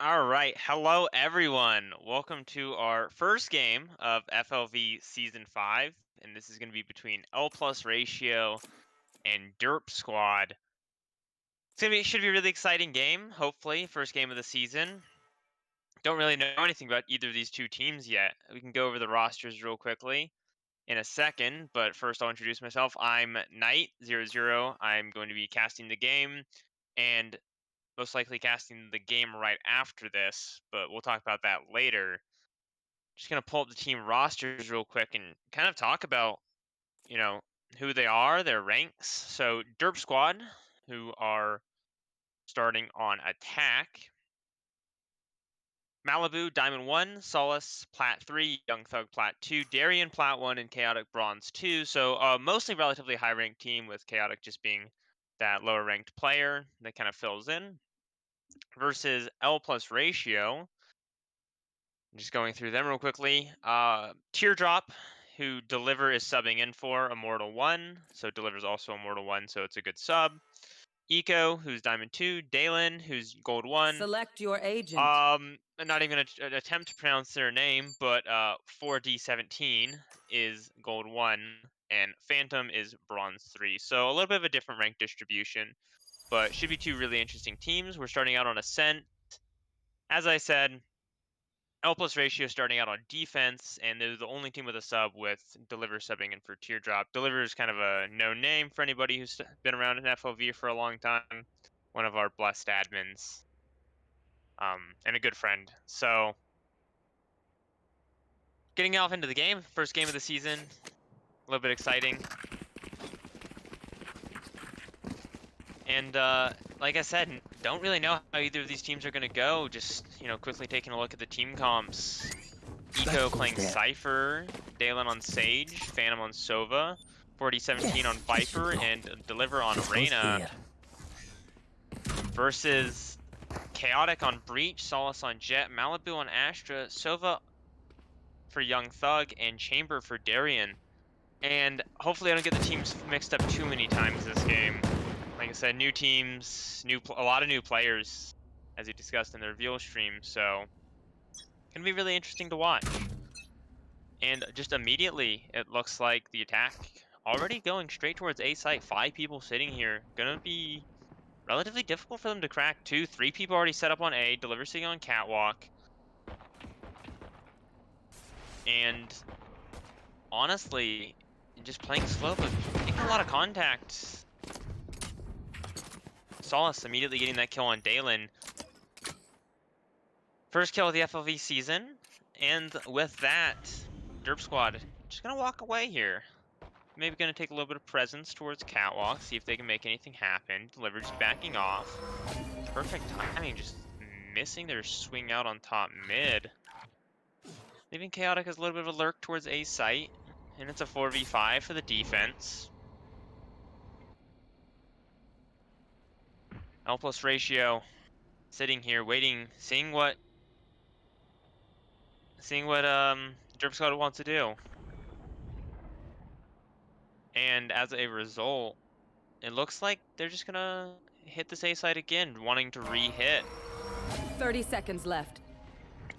All right, hello everyone. Welcome to our first game of FLV Season 5, and this is going to be between L plus Ratio and Derp Squad. Should be a really exciting game, hopefully, first game of the season. Don't really know anything about either of these two teams yet. We can go over the rosters real quickly in a second, but first I'll introduce myself. I'm Knight00. I'm going to be casting the game, and most likely casting the game right after this, but we'll talk about that later. Just gonna pull up the team rosters real quick and kind of talk about, you know, who they are, their ranks. So Derp Squad, who are starting on attack. Malibu, Diamond 1, Solace, Plat 3, Young Thug, Plat 2, Darien, Plat 1, and Chaotic, Bronze 2. So mostly relatively high-ranked team, with Chaotic just being that lower-ranked player that kind of fills in. Versus L plus Ratio, just going through them real quickly. Teardrop, who Deliver is subbing in for Immortal 1, so Deliver's also Immortal 1, so it's a good sub. Eco, who's Diamond 2. Dalen, who's Gold 1. Select your agent. I'm not even gonna attempt to pronounce their name, but 4D17 is Gold 1, and Phantom is Bronze 3. So a little bit of a different rank distribution, but should be two really interesting teams. We're starting out on Ascent. As I said, L plus Ratio starting out on defense, and they're the only team with a sub with Deliver subbing in for Teardrop. Deliver is kind of a known name for anybody who's been around in FOV for a long time. One of our blessed admins, and a good friend. So, getting off into the game, first game of the season, a little bit exciting. And like I said, don't really know how either of these teams are going to go. Just, quickly taking a look at the team comps. Eco playing Cypher, Dalen on Sage, Phantom on Sova, 4017 on Viper, and Deliver on Reyna. Versus Chaotic on Breach, Solace on Jet, Malibu on Astra, Sova for Young Thug, and Chamber for Darien. And hopefully I don't get the teams mixed up too many times this game. Like I said, new teams, a lot of new players, as we discussed in the reveal stream, so gonna be really interesting to watch. And just immediately, it looks like the attack already going straight towards A site. 5 people sitting here. Gonna be relatively difficult for them to crack. 3 people already set up on A. Deliver sitting on Catwalk. And honestly, just playing slow, but making a lot of contact. Solace immediately getting that kill on Dalen. First kill of the FLV season. And with that, Derp Squad just gonna walk away here. Maybe gonna take a little bit of presence towards Catwalk, see if they can make anything happen. Deliver just backing off. Perfect timing, just missing their swing out on top mid. Leaving Chaotic as a little bit of a lurk towards A site, and it's a 4v5 for the defense. L plus Ratio sitting here waiting, seeing what Derp Squad wants to do. And as a result, it looks like they're just gonna hit this A site again, wanting to re-hit. 30 seconds left.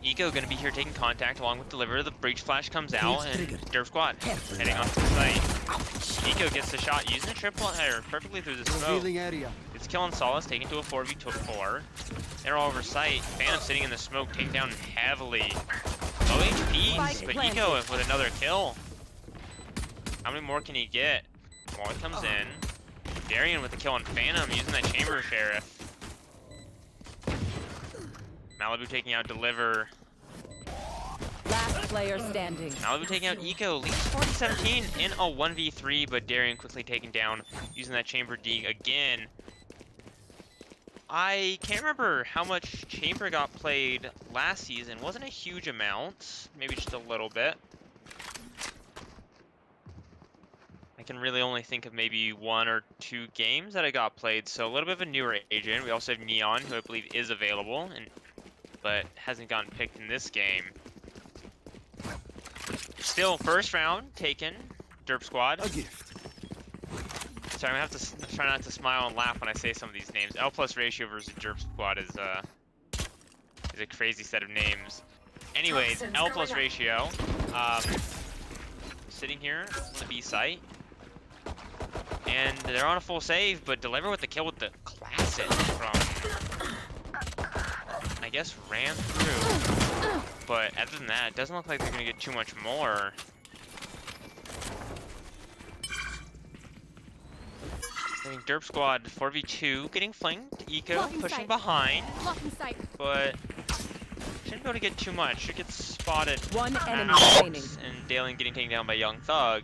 Eco gonna be here taking contact along with Deliver. The breach flash comes out, and triggered. Derp Squad heading off to the site. Eco gets the shot using the triple header perfectly through the smoke. Area. It's killing Solace, taken to a 4v4. They're all over site. Phantom sitting in the smoke, taken down heavily. Low HPs, but Eco with another kill. How many more can he get? Wally comes in. Darien with the kill on Phantom using that Chamber Sheriff. Malibu taking out Deliver. Last player standing. Malibu taking out Eco. Leads 4017 in a 1v3, but Darien quickly taken down using that Chamber Dig again. I can't remember how much Chamber got played last season. Wasn't a huge amount. Maybe just a little bit. I can really only think of maybe 1 or 2 games that I got played, so a little bit of a newer agent. We also have Neon, who I believe is available, but hasn't gotten picked in this game. Still, first round taken, Derp Squad. A gift. Sorry, I'm gonna have to try not to smile and laugh when I say some of these names. L plus Ratio versus Derp Squad is is a crazy set of names. Anyways, L plus ratio. Sitting here on the B site. And they're on a full save, but deliver with the kill with the classic from, I guess, ran through. But other than that, it doesn't look like they're going to get too much more. I think Derp Squad 4v2 getting flanked. Eco pushing behind. But shouldn't be able to get too much. Should get spotted. One enemy remaining. And Dalen getting taken down by Young Thug.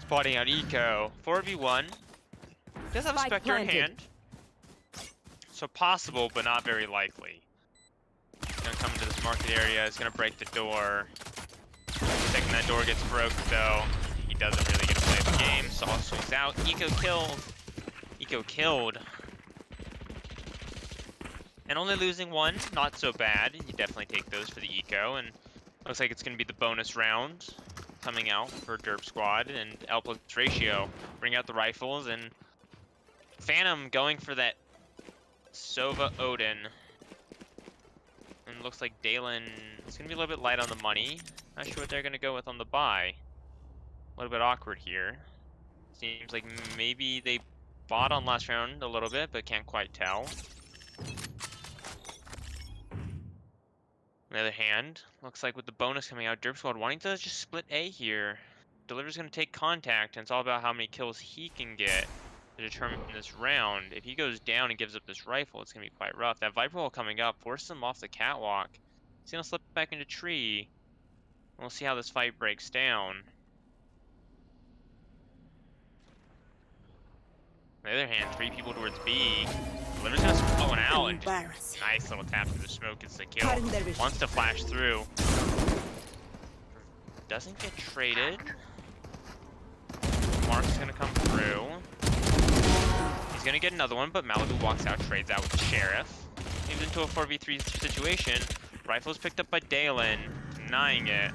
Spotting out Eco. 4v1. Does have a Spectre in hand. So possible, but not very likely. He's gonna come into this market area. He's gonna break the door. The second that door gets broke, though, he doesn't really get to play the game. Saw swings out. Eco killed. Eco killed. And only losing one, not so bad. You definitely take those for the Eco. And looks like it's gonna be the bonus round coming out for Derp Squad and L plus ratio. Bring out the rifles and Phantom going for that Sova Odin. And looks like Dalen is going to be a little bit light on the money. Not sure what they're going to go with on the buy. A little bit awkward here. Seems like maybe they bought on last round a little bit, but can't quite tell. On the other hand, looks like with the bonus coming out, Derp Squad wanting to just split A here. Deliver's going to take contact, and it's all about how many kills he can get to determine this round. If he goes down and gives up this rifle, it's going to be quite rough. That Viper Hole coming up forces him off the catwalk. He's going to slip back into tree. We'll see how this fight breaks down. On the other hand, 3 people towards B. Deliver's going to throw one out and just nice little tap through the smoke gets the kill. Wants to flash through. Doesn't get traded. Mark's going to come through. He's going to get another one, but Malibu walks out, trades out with the Sheriff. Moves into a 4v3 situation. Rifle's picked up by Dalen, denying it.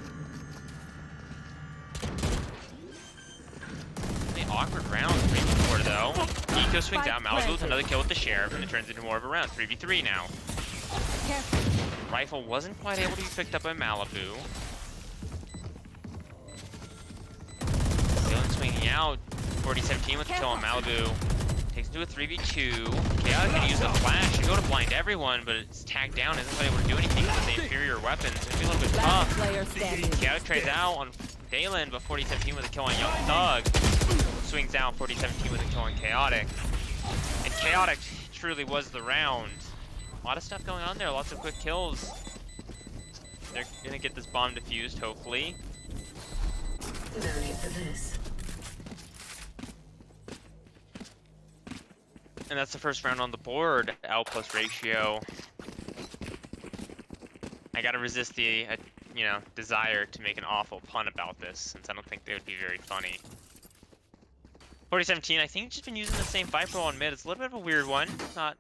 Really awkward round, 3v4 though. Eco swings out, Malibu with another kill with the Sheriff, and it turns into more of a round, 3v3 now. Rifle wasn't quite able to be picked up by Malibu. Dalen swinging out, 40-17 with the kill on Malibu. Takes into a 3v2. Chaotic can use the flash and go to blind everyone, but it's tagged down. Isn't quite able to do anything with the inferior weapons. It's gonna be a little bit tough. Chaotic trades out on Dalen, but 40-17 with a kill on Young Thug. Swings out 40-17 with a kill on Chaotic. And Chaotic truly was the round. A lot of stuff going on there, lots of quick kills. They're gonna get this bomb defused, hopefully. No need for this. And that's the first round on the board, L plus ratio. I gotta resist the, desire to make an awful pun about this, since I don't think they would be very funny. 40-17, I think he's just been using the same Viper on mid. It's a little bit of a weird one. Not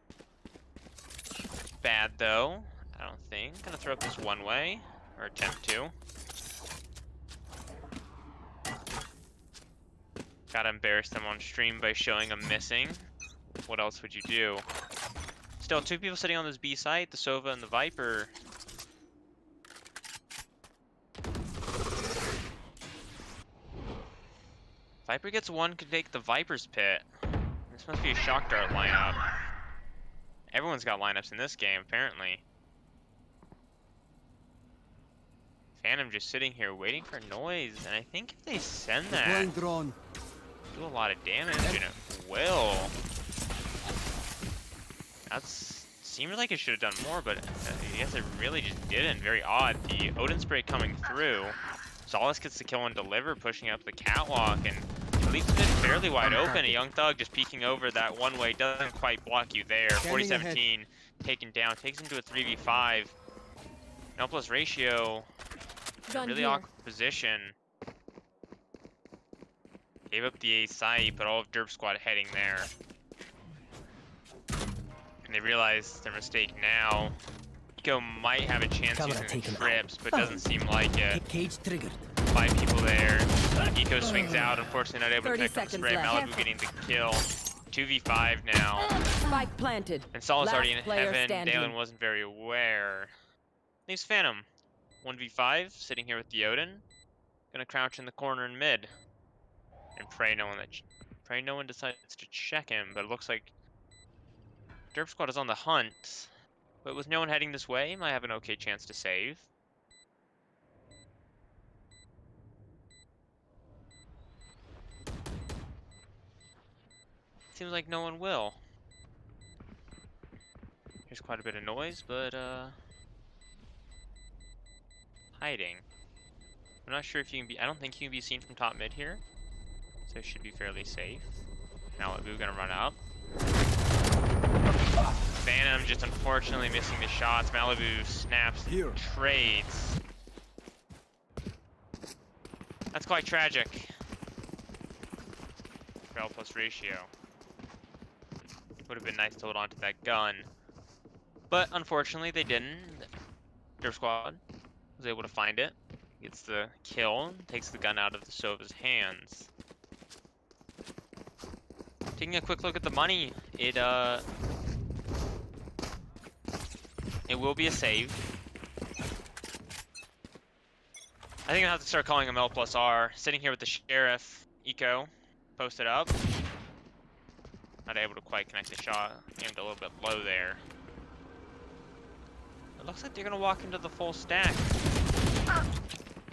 bad, though, I don't think. Gonna throw up this one way, or attempt to. Gotta embarrass them on stream by showing them missing. What else would you do? Still, 2 people sitting on this B site, the Sova and the Viper. Viper gets one, could take the Viper's pit. This must be a shock dart lineup. Everyone's got lineups in this game, apparently. Phantom just sitting here waiting for noise, and I think if they send that, do a lot of damage, and it will. That's seemed like it should have done more, but I guess it really just didn't. Very odd. The Odin spray coming through. Solace gets the kill and deliver, pushing up the catwalk, and leaves it fairly wide open. A Young Thug just peeking over that one way doesn't quite block you there. 40-17 taken down, takes him to a 3v5. L plus ratio, really awkward position. Gave up the A site, but all of Derp Squad heading there. And they realize their mistake now. Eco might have a chance using the trips, but doesn't seem like it. Cage triggered. 5 people there. Eco swings out, unfortunately not able to pick up spray. Malibu getting the kill. 2v5 now. Spike planted. And Saul's Last already in player heaven. standing. Dalen wasn't very aware. Leaves Phantom. 1v5, sitting here with the Odin. Gonna crouch in the corner in mid. And pray no one decides to check him, but it looks like Derp Squad is on the hunt. But with no one heading this way, might have an okay chance to save. Seems like no one will. Here's quite a bit of noise, but hiding. I'm not sure if you can be. I don't think you can be seen from top mid here, so it should be fairly safe. Malibu gonna run up. Phantom just unfortunately missing the shots. Malibu snaps and trades. That's quite tragic. For L plus ratio. Would have been nice to hold on to that gun. But unfortunately they didn't. Derp Squad was able to find it. Gets the kill, takes the gun out of the Sova's hands. Taking a quick look at the money, it will be a save. I think I'll have to start calling him L plus R. Sitting here with the Sheriff, Eco, posted up. Not able to quite connect the shot, aimed a little bit low there. It looks like they're gonna walk into the full stack.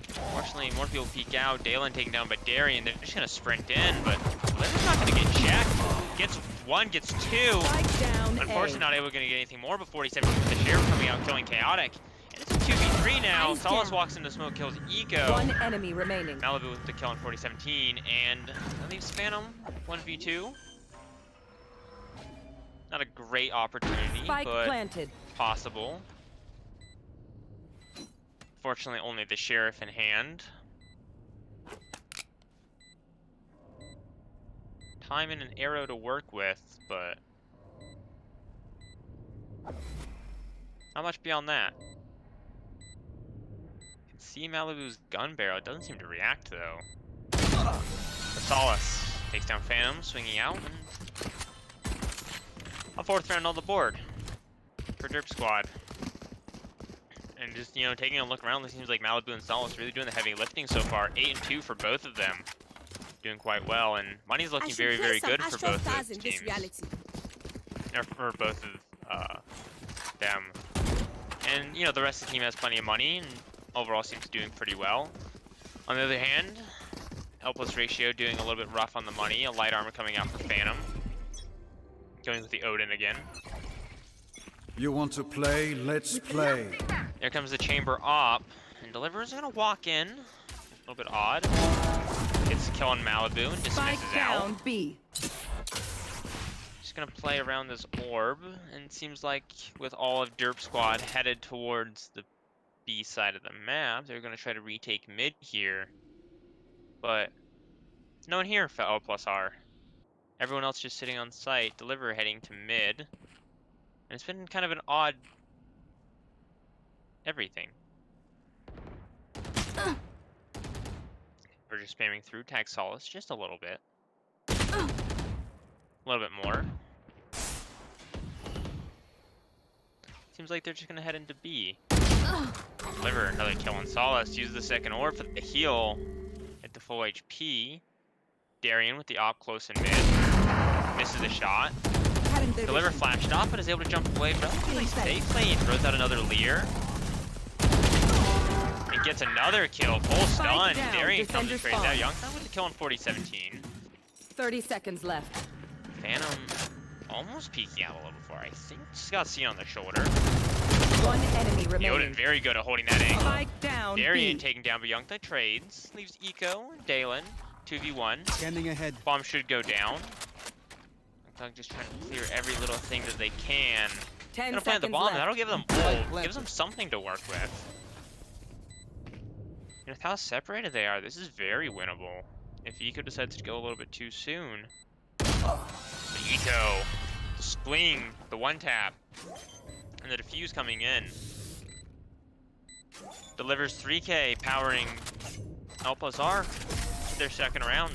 Unfortunately, more people peek out. Dalen taken down by Darian. They're just gonna sprint in, but Liver's not gonna get checked. Gets one, gets two. Unfortunately, not able to get anything more, but 47 with the Sheriff coming out, killing Chaotic. And it's a 2v3 now. Solace walks into smoke, kills Eco. One enemy remaining. Malibu with the kill on 4017, and that leaves Phantom 1v2. Not a great opportunity, Spike but planted. possible. Fortunately, only the Sheriff in hand. Time and an arrow to work with, but not much beyond that. You can see Malibu's gun barrel. It doesn't seem to react, though. But Solace takes down Phantom, swinging out, and a fourth round on the board for Derp Squad. And just, you know, taking a look around, it seems like Malibu and Solace really doing the heavy lifting so far. 8-2 for both of them. Doing quite well, and money's looking very, very good for both of those teams. Or for both of them. And, you know, the rest of the team has plenty of money, and overall seems doing pretty well. On the other hand, L plus ratio doing a little bit rough on the money. A light armor coming out for Phantom. Going with the Odin again. You want to play? Let's play. There comes the chamber op, and Deliverer's gonna walk in. A little bit odd. Gets a kill on Malibu and dismisses out. B. Just gonna play around this orb, and it seems like with all of Derp Squad headed towards the B side of the map, they're gonna try to retake mid here. But no one here for L plus R. Everyone else just sitting on site. Deliverer heading to mid. And it's been kind of an odd everything. We're just spamming through, tag Solace just a little bit. A little bit more. Seems like they're just gonna head into B. Deliver another kill on Solace. Use the second orb for the heal at the full HP. Darian with the op close and mid. Misses a shot. Deliver flashed off, but is able to jump away relatively safely. He throws out another leer. And gets another kill. Full stun. Darian comes and trades out. Youngstown with the kill on 4017. 30 seconds left. Phantom almost peeking out a little before. I think just got seen on the shoulder. One enemy remaining. Odin very good at holding that angle. Spike down. Darian taking down Beyonce trades. Leaves Eco and Dalen. 2v1. Scanning ahead. Bomb should go down. Just trying to clear every little thing that they can. 10 Gonna plant the seconds bomb. left. That'll give them ult. Gives them something to work with. And with how separated they are, this is very winnable. If Eco decides to go a little bit too soon. But Eco, swing, the one tap, and the defuse coming in. Delivers 3K, powering L plus R to their second round.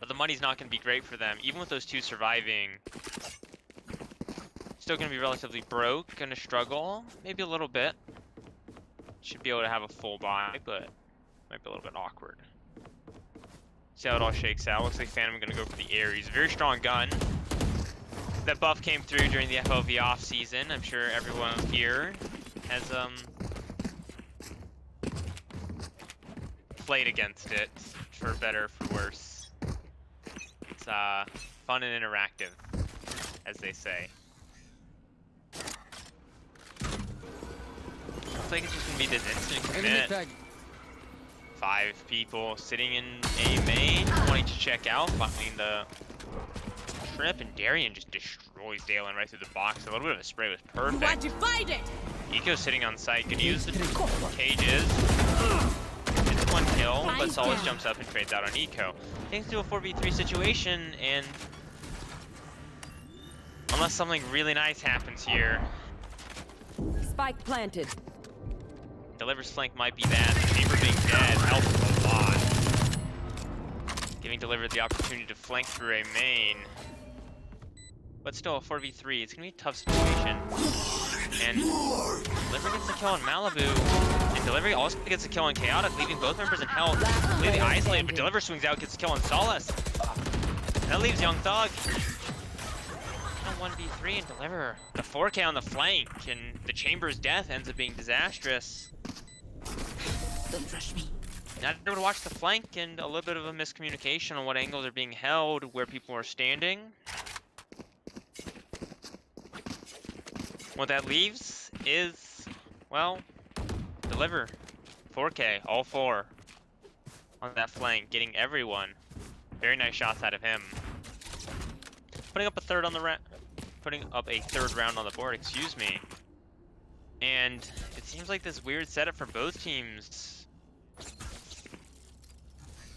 But the money's not going to be great for them. Even with those two surviving, still going to be relatively broke, going to struggle, maybe a little bit. Should be able to have a full buy, but might be a little bit awkward. See how it all shakes out. Looks like Phantom going to go for the Ares. Very strong gun. That buff came through during the FLV off season. I'm sure everyone here has played against it, for better or for worse. It's fun and interactive, as they say. Looks like it's just gonna be this instant commit. 5 people sitting in a main, wanting to check out, finding the trip, and Darian just destroys Dalen right through the box. A little bit of a spray was perfect. Eco's sitting on site, could use the cages. It's 1 kill, but Solus jumps up and trades out on Eco. Takes to a 4v3 situation, and unless something really nice happens here, Spike planted. Deliver's flank might be that. Chamber being dead helps a lot. Giving Deliver the opportunity to flank through a main. But still, a 4v3, it's going to be a tough situation. And Deliver gets the kill on Malibu. And Deliver also gets a kill on Chaotic, leaving both members in health. Completely isolated, but Deliver swings out, gets a kill on Solace. And that leaves Young Thug. 1v3 and Deliver. The 4K on the flank, and the Chamber's death ends up being disastrous. Don't rush me. Not able to watch the flank, and a little bit of a miscommunication on what angles are being held, where people are standing. What that leaves is, well, Deliver. 4K, all 4 on that flank, getting everyone. Very nice shots out of him. Putting up a third round on the board, excuse me. And it seems like this weird setup for both teams.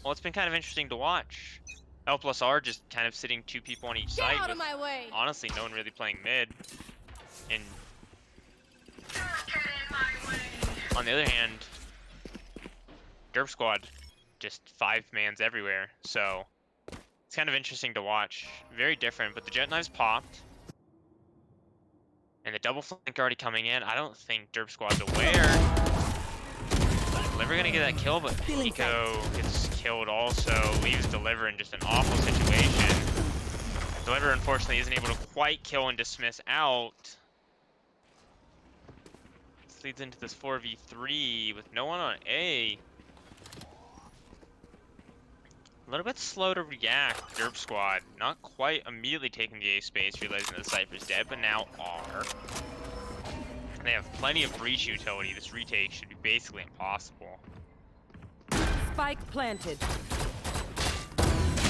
Well, it's been kind of interesting to watch. L plus R just kind of sitting 2 people on each side. Out of my way. Honestly, no one really playing mid. And on the other hand, Derp Squad, just 5 mans everywhere. So it's kind of interesting to watch. Very different, but the Jet Knives popped. And the double flank already coming in. I don't think Derp Squad's aware. Deliver gonna get that kill, but Eco gets killed also. Leaves Deliver in just an awful situation. Deliver, unfortunately, isn't able to quite kill and dismiss out. This leads into this 4v3 with no one on A. A little bit slow to react, Derp Squad. Not quite immediately taking the A space, realizing that the Cypher's dead, but now are. And they have plenty of breach utility. This retake should be basically impossible. Spike planted.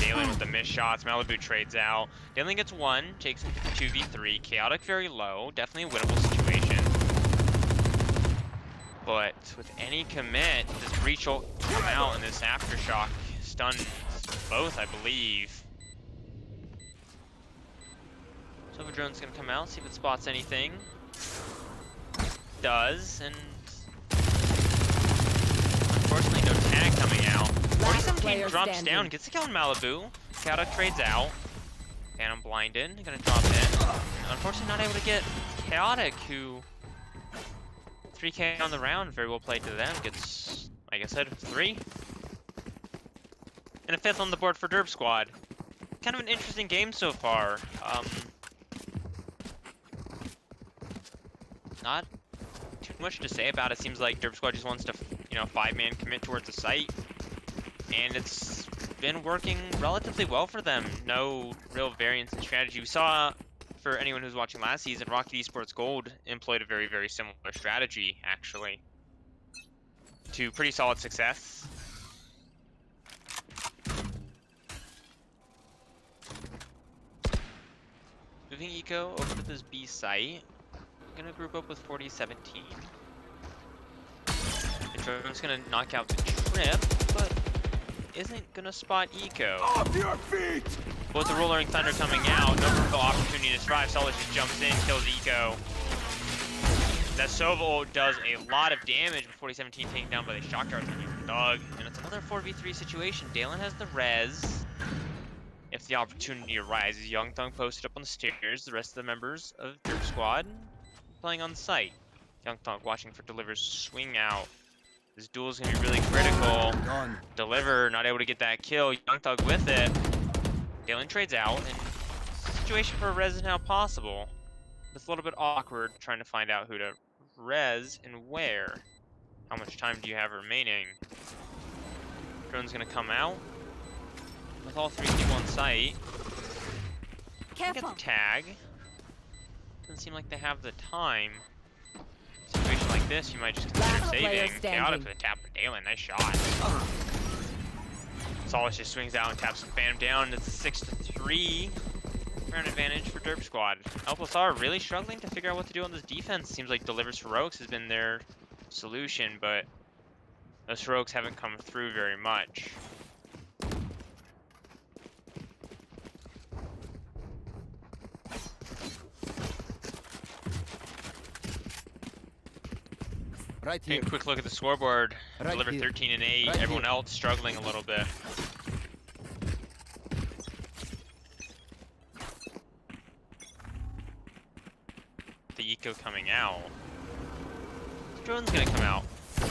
Dalen with the missed shots. Malibu trades out. Dalen gets 1, takes him to the 2v3. Chaotic very low. Definitely a winnable situation. But with any commit, this breach will come out and this aftershock stuns both, I believe. Silver Drone's gonna come out, see if it spots anything. Does, and unfortunately no tag coming out. 4017 drops down, gets the kill in Malibu. Chaotic trades out. Phantom blinded, gonna drop in. Unfortunately not able to get Chaotic, who 3K on the round, very well played to them. Gets, like I said, 3. And a 5th on the board for Derp Squad. Kind of an interesting game so far. Not too much to say about it. Seems like Derp Squad just wants to, 5-man commit towards the site. And it's been working relatively well for them. No real variance in strategy. We saw, for anyone who's watching last season, Rocket Esports Gold employed a very, very similar strategy, actually, to pretty solid success. Moving Eco over to this B site. I'm gonna group up with 4017. The drone's gonna knock out the trip, but isn't gonna spot Eco. Off your feet! With the Rollering Thunder coming out, no real opportunity to survive. Solus just jumps in, kills Eco. That Sova does a lot of damage, but 4017 taken down by the shock darts on Thug. And it's another 4v3 situation. Dalen has the res. If the opportunity arises, Young Thug posted up on the stairs. The rest of the members of Derp Squad playing on site. Young Thug watching for Deliver's swing out. This duel is going to be really critical. Gone. Deliver not able to get that kill. Young Thug with it. Dalen trades out, and situation for a res is now possible. It's a little bit awkward trying to find out who to res and where. How much time do you have remaining? Drone's going to come out with all 3 people on site. Get the tag. Doesn't seem like they have the time. Situation like this, you might just consider saving. Chaotic with a tap for Dalen. Nice shot. Solace just swings out and taps the Phantom down. It's a 6-3 round advantage for Derp Squad. L+R really struggling to figure out what to do on this defense. Seems like Delivers Heroics has been their solution, but those Heroics haven't come through very much. Right Taking here. a quick look at the scoreboard. Right Delivered here. 13 and 8. Right Everyone here. else struggling a little bit. The eco coming out. The drone's gonna come out.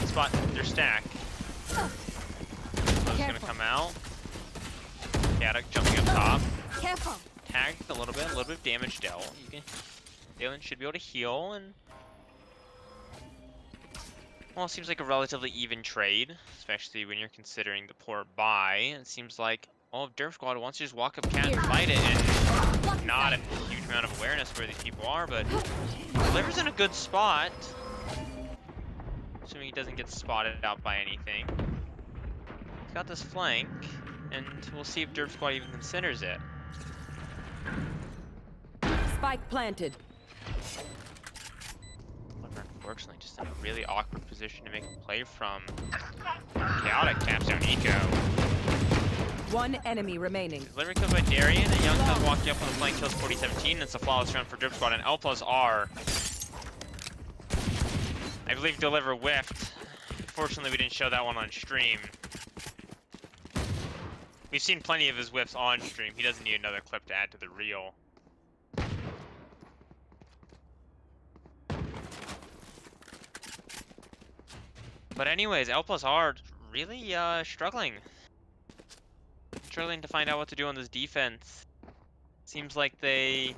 Spot their stack. Drone's gonna come out. Chaotic jumping up top. Careful. Tagged a little bit of damage dealt. Dalen should be able to heal, and well, it seems like a relatively even trade, especially when you're considering the poor buy. It seems like all of Derp Squad wants to just walk up cat and fight it, and not a huge amount of awareness where these people are, but Deliver's in a good spot. Assuming he doesn't get spotted out by anything. He's got this flank, and we'll see if Derp Squad even considers it. Spike planted. Unfortunately, just in a really awkward position to make a play from. Chaotic taps down Eco. One enemy remaining. Delivery killed by Darian, and Young Thug walking up on the flank kills 40-17. It's a flawless round for Derp Squad, and L+R. I believe Deliver whiffed. Unfortunately, we didn't show that one on stream. We've seen plenty of his whiffs on stream. He doesn't need another clip to add to the reel. But anyways, L+R really struggling. Struggling to find out what to do on this defense. Seems like they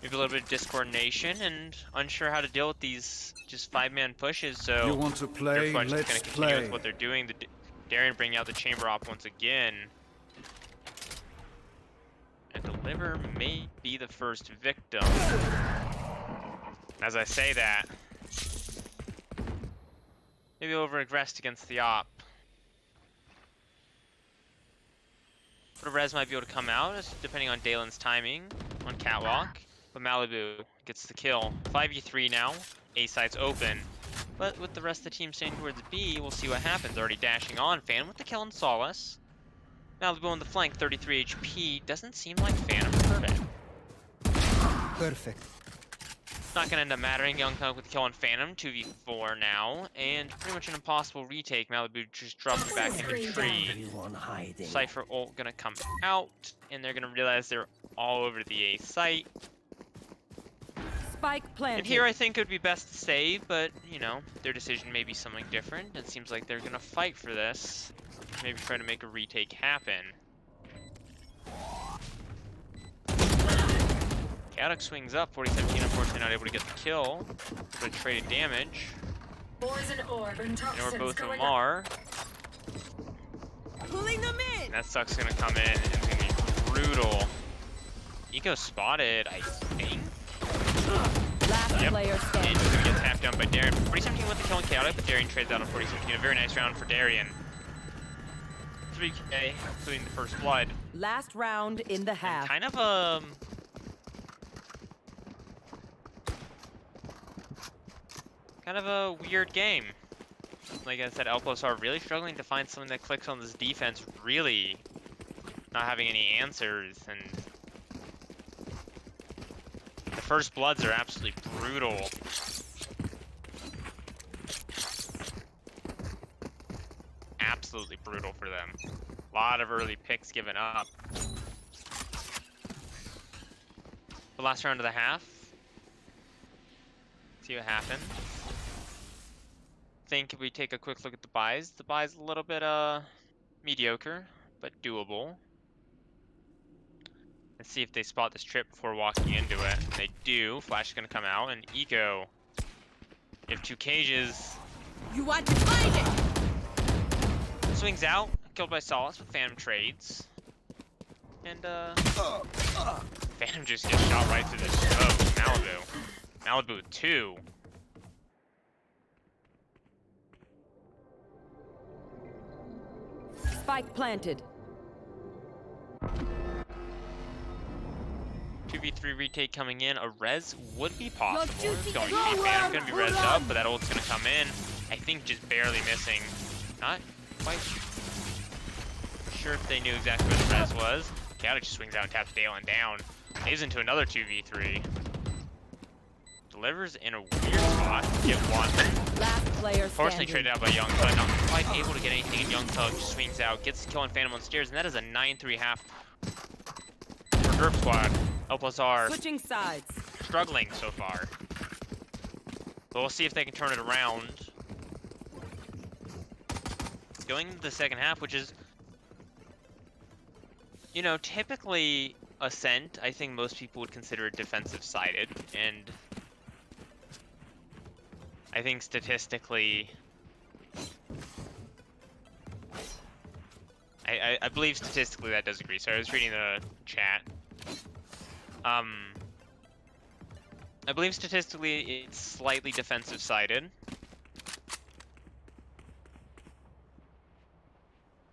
maybe a little bit of discoordination and unsure how to deal with these just 5-man pushes. So You want to play? Derp Squad's just Let's gonna continue play. with what they're doing. Darian bringing out the chamber op once again. And Deliver may be the first victim. As I say that, maybe over-aggressed against the op. But a res might be able to come out, depending on Dalen's timing on Catwalk. But Malibu gets the kill. 5v3 now. A site's open. But with the rest of the team staying towards B, we'll see what happens. Already dashing on. Phantom with the kill on Solace. Malibu on the flank, 33 HP. Doesn't seem like Phantom hurt it. Perfect. Not gonna end up mattering. Young Thug with the kill on Phantom, 2v4 now, and pretty much an impossible retake. Malibu just dropping back in the tree. Everyone hiding. Cypher ult gonna come out, and they're gonna realize they're all over the A site. Spike planted. And here I think it would be best to save, but you know, their decision may be something different. It seems like they're gonna fight for this. Maybe try to make a retake happen. Chaotic swings up, 40-17, unfortunately not able to get the kill, but traded damage. Poison orb and And toxins where both of going them are. Pulling them in. And that suck's gonna come in, and it's gonna be brutal. Eco spotted, I think. Last Yep. player And standing. he's gonna get tapped down by Darian. 40-17 with the kill on Chaotic, but Darian trades out on 40-17. A very nice round for Darian. 3K, including the first blood. Last round in the half. Kind of a weird game. Like I said, L+R really struggling to find something that clicks on this defense, really not having any answers, and the first bloods are absolutely brutal. Absolutely brutal for them. A lot of early picks given up. last round of the half. See what happens. Think if we take a quick look at the buys. The buys a little bit mediocre, but doable. Let's see if they spot this trip before walking into it. And they do. Flash is gonna come out, and Eco. You have 2 cages. You want to find it? Swings out, killed by Solace with Phantom trades. And Phantom just gets shot right through the smoke. Malibu with 2. Spike planted. 2v3 retake coming in. A res would be possible. Your It's duty going to is be over. Phantom's gonna be rezzed up, but that ult's gonna come in. I think just barely missing. Not quite sure if they knew exactly where the res was. Chaotic just swings out and taps Dalen down. Lays into another 2v3. Delivers in a weird spot. Get 1. Last player Unfortunately standing. traded out by Young Thug. Not quite able to get anything, and Young Thug just swings out. Gets the kill on Phantom on stairs, and that is a 9-3 half for Derp Squad. L+R Switching sides. struggling so far. But we'll see if they can turn it around. Going into the second half, which is, you know, typically Ascent, I think most people would consider it defensive-sided, and I think statistically, I believe statistically that does agree. So I was reading the chat. I believe statistically it's slightly defensive-sided.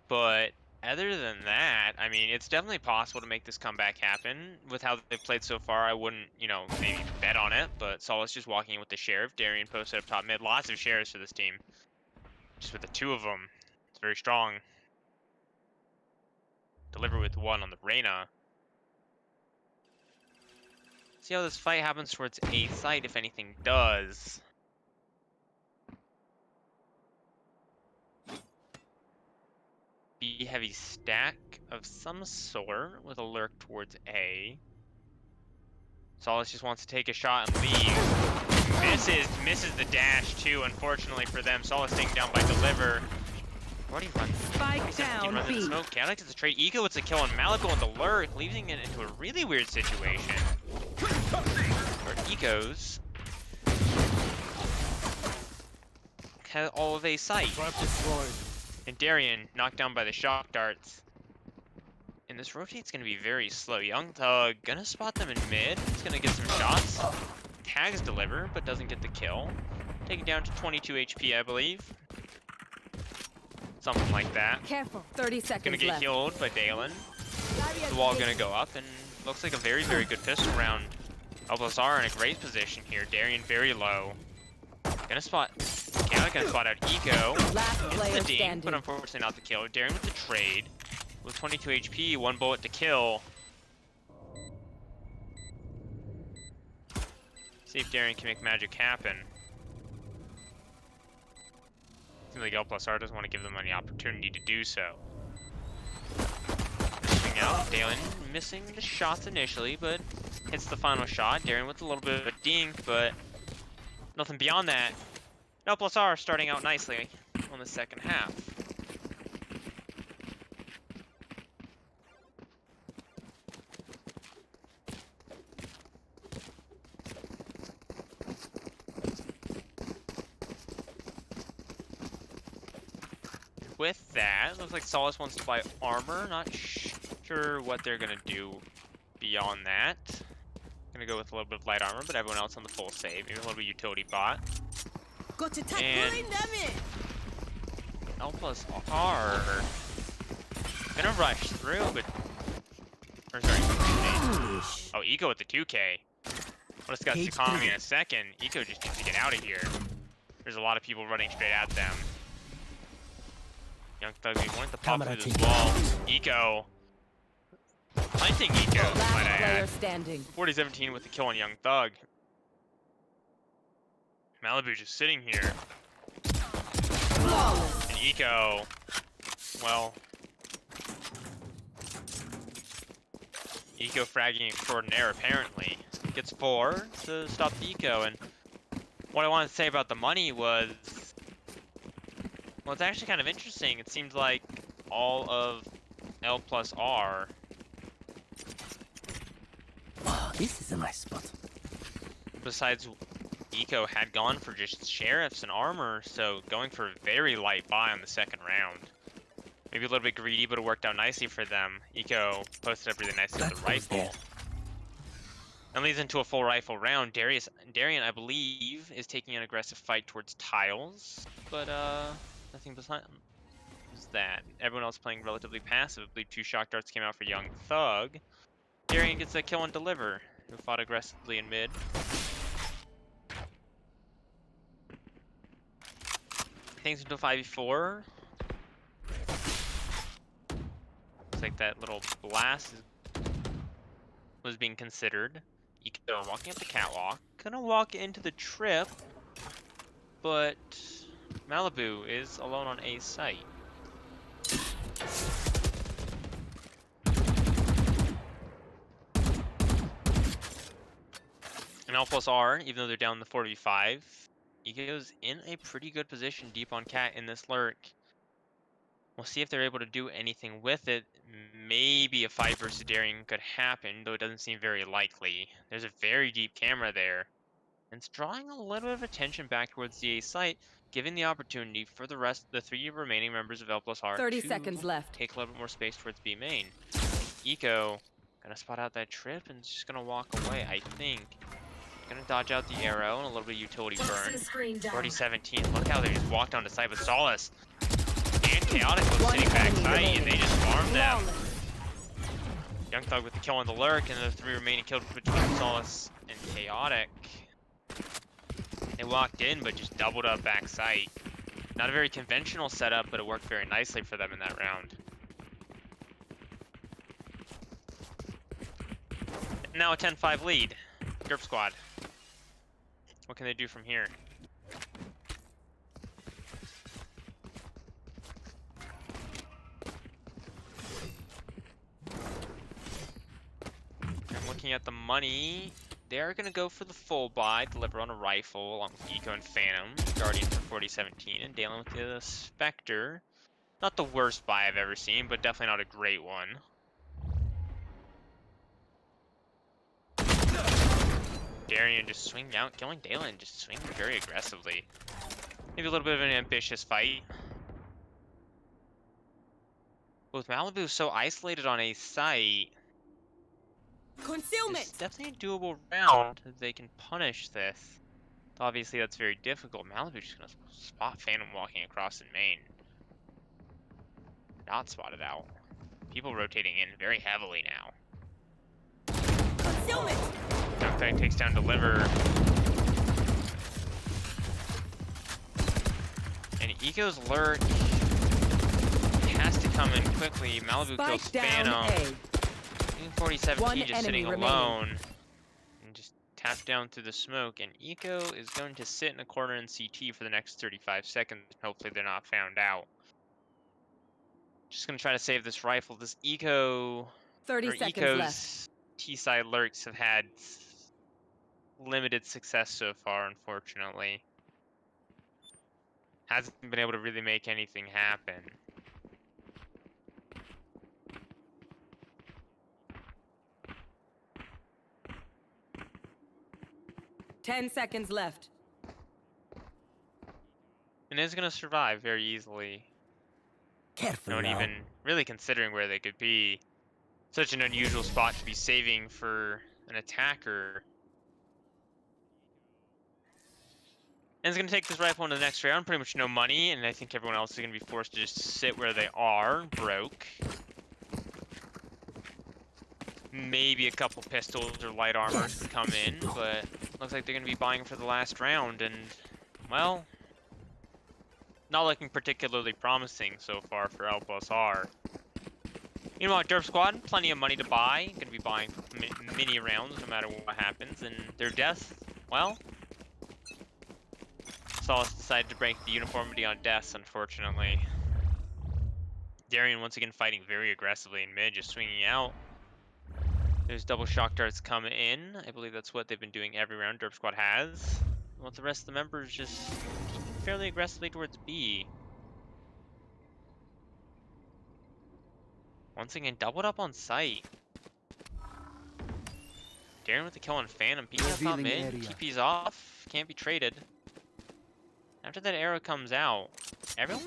But other than that, I mean, it's definitely possible to make this comeback happen. With how they've played so far, I wouldn't, you know, maybe bet on it, but Solace just walking in with the Sheriff. Darian posted up top mid. Lots of shares for this team. Just with the 2 of them. It's very strong. Deliver with 1 on the Reyna. See how this fight happens towards A site, if anything does. B heavy stack of some sort with a lurk towards A. Solace just wants to take a shot and leave. Misses the dash too, unfortunately for them. Solace taken down by Deliver. Already runs. Spike down Runs into B. smoke. Chaotic gets a trade. Ego with a kill on Malibu on the lurk, leaving it into a really weird situation. Where Ego's has all of A site. And Darian knocked down by the shock darts. And this rotate's gonna be very slow. Young Thug gonna spot them in mid. He's gonna get some shots. Tags Deliver, but doesn't get the kill. Taken down to 22 HP, I believe. Something like that. Careful. 30 seconds Gonna get left. healed by Dalen. The wall gonna go up, and looks like a very, very good pistol round. L+R in a great position here. Darian very low. Gonna spot. Chaotic gonna spot out Eco. Last It's player the ding, standing. but unfortunately not the kill. Darian with the trade. With 22 HP, 1 bullet to kill. See if Darian can make magic happen. Seems like L+R doesn't want to give them any opportunity to do so. Swing out, Dalen missing the shots initially, but hits the final shot. Darian with a little bit of a dink, but nothing beyond that. L+R starting out nicely on the second half. With that, looks like Solace wants to buy armor. Not sure what they're gonna do beyond that. Gonna go with a little bit of light armor, but everyone else on the full save. Maybe a little bit of utility bot. Got to And L+R gonna rush through, but or sorry. Oh, Eco with the 2K. We'll discuss Tsukami in a second. Eco just needs to get out of here. There's a lot of people running straight at them. Young Thug, we want to pop through this wall. Eco. Planting Eco, might I Last player add. standing. 40-17 with the kill on Young Thug. Malibu just sitting here. And Eco, well, Eco fragging extraordinaire apparently. gets 4 to stop the eco. And what I wanted to say about the money was, well, it's actually kind of interesting. It seems like all of L plus R, Oh, this is a nice spot. besides eco, had gone for just sheriffs and armor, so going for a very light buy on the second round. Maybe a little bit greedy, but it worked out nicely for them. Eco posted up really nicely with the That goes rifle. there. And leads into a full rifle round. Darian, I believe, is taking an aggressive fight towards tiles, but nothing besides that. Everyone else playing relatively passive. I believe 2 shock darts came out for Young Thug. Darian gets a kill and deliver, who fought aggressively in mid. Things into 5v4. Looks like that little blast was being considered. Eco walking up the catwalk. Gonna walk into the trip, but Malibu is alone on A site. And L plus R, even though they're down the 4v5, Eco's in a pretty good position deep on cat in this lurk. We'll see if they're able to do anything with it. Maybe a fight versus Darian could happen, though it doesn't seem very likely. There's a very deep camera there. And it's drawing a little bit of attention back towards the A site, giving the opportunity for the 3 remaining members of L plus R 30 to seconds left. take a little bit more space towards B main. Eco gonna spot out that trip and just gonna walk away, I think. Gonna dodge out the arrow and a little bit of utility burn. Toxin screen down. Already 17. Look how they just walked onto site with Solace. And Chaotic was One sitting back enemy site, and remaining. they just farmed them. Flawless. Young Thug with the kill on the lurk, and the 3 remaining killed between Solace and Chaotic. They walked in, but just doubled up back site. Not a very conventional setup, but it worked very nicely for them in that round. And now a 10-5 lead. Derp squad. What can they do from here? And looking at the money, they're going to go for the full buy, deliver on a rifle along with Eco and Phantom, Guardian for 4017, and Dalen with the Spectre. Not the worst buy I've ever seen, but definitely not a great one. Darian just swinging out, killing Dalen, just swinging very aggressively. Maybe a little bit of an ambitious fight. With Malibu so isolated on a site, Concealment. it's definitely a doable round if they can punish this. Obviously, that's very difficult. Malibu's just gonna spot Phantom walking across in main. Not spotted out. People rotating in very heavily now. Concealment. Young Thug takes down Deliver. And Eco's lurk has to come in quickly. Malibu kills Spike down Phantom. A. 4017 One just sitting enemy alone. And just tap down through the smoke. And Eco is going to sit in a corner in CT for the next 35 seconds. Hopefully they're not found out. Just gonna try to save this rifle. This 30 seconds Eco's left. T-side lurks have had limited success so far, unfortunately. Hasn't been able to really make anything happen. Ten seconds left. And is gonna survive very easily. Careful Not now. even really considering where they could be. Such an unusual spot to be saving for an attacker. And is going to take this rifle into the next round. Pretty much no money, and I think everyone else is going to be forced to just sit where they are. Broke. Maybe a couple pistols or light armors to come in, but looks like they're going to be buying for the last round. And, well, not looking particularly promising so far for L plus R. Meanwhile, Derp Squad, plenty of money to buy. Going to be buying for mini rounds no matter what happens. And their deaths, well, Solace decided to break the uniformity on deaths, unfortunately. Darian once again fighting very aggressively in mid, just swinging out. There's double shock darts come in. I believe that's what they've been doing every round Derp Squad has. Want the rest of the members just peeking fairly aggressively towards B. Once again, doubled up on site. Darren with the kill on Phantom, peeking up top Revealing mid. area. TP's off, can't be traded. After that arrow comes out, everyone...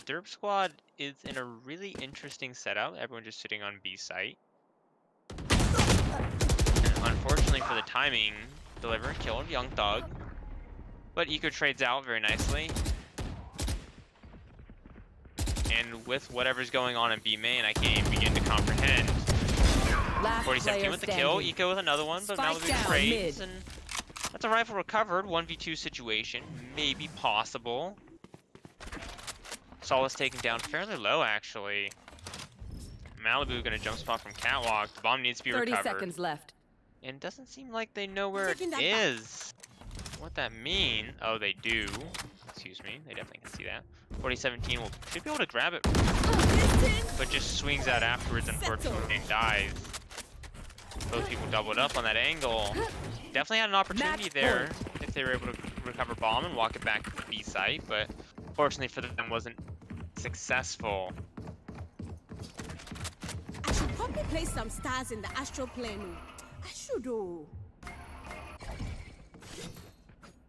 Derp Squad is in a really interesting setup. Everyone just sitting on B site. And unfortunately for the timing, deliver a kill of Young Thug. But Eco trades out very nicely. And with whatever's going on in B main, I can't even begin to comprehend. Last 4017 player with the standing. kill, Eco with another one, but Spike Malibu down, trades, mid. and that's a rifle recovered. 1v2 situation, maybe possible. Solace taken down fairly low, actually. Malibu gonna jump spot from Catwalk. The bomb needs to be 30 recovered. seconds left. And it doesn't seem like they know where it Taking that back. is. What that mean? Oh, they do. Excuse me. They definitely can see that. 4017 should be able to grab it, but just swings out afterwards, unfortunately, and dies. Both people doubled up on that angle. Definitely had an opportunity Match there if they were able to recover bomb and walk it back to the B site, but fortunately for them, wasn't successful. I should probably place some stars in the astral plane. I should. Oh.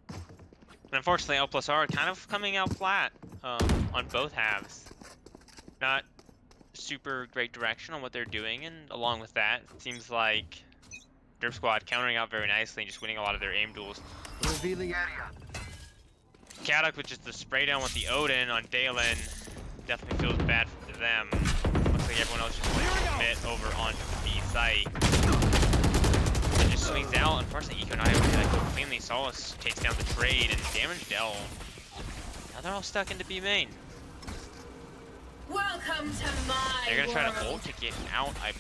And unfortunately, L plus R kind of coming out flat on both halves. Not super great direction on what they're doing, and along with that, it seems like Derp Squad countering out very nicely and just winning a lot of their aim duels. Revealing area. Kadok with just the spray down with the Odin on Dalen definitely feels bad for them. Looks like everyone else just wants to commit over onto the B site. It just swings out. Unfortunately, Eco not able to kill cleanly. Solace takes down the trade and damage Dell. Now they're all stuck into B main. Welcome to my They're gonna try to world. ult to get out, I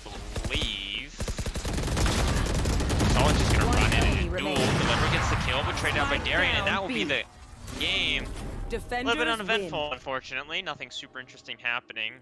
believe. Solace just gonna run in and duel. Deliver gets the kill, but trade out by Darian, and that will be the game. A Defenders little bit win. uneventful, unfortunately. Nothing super interesting happening.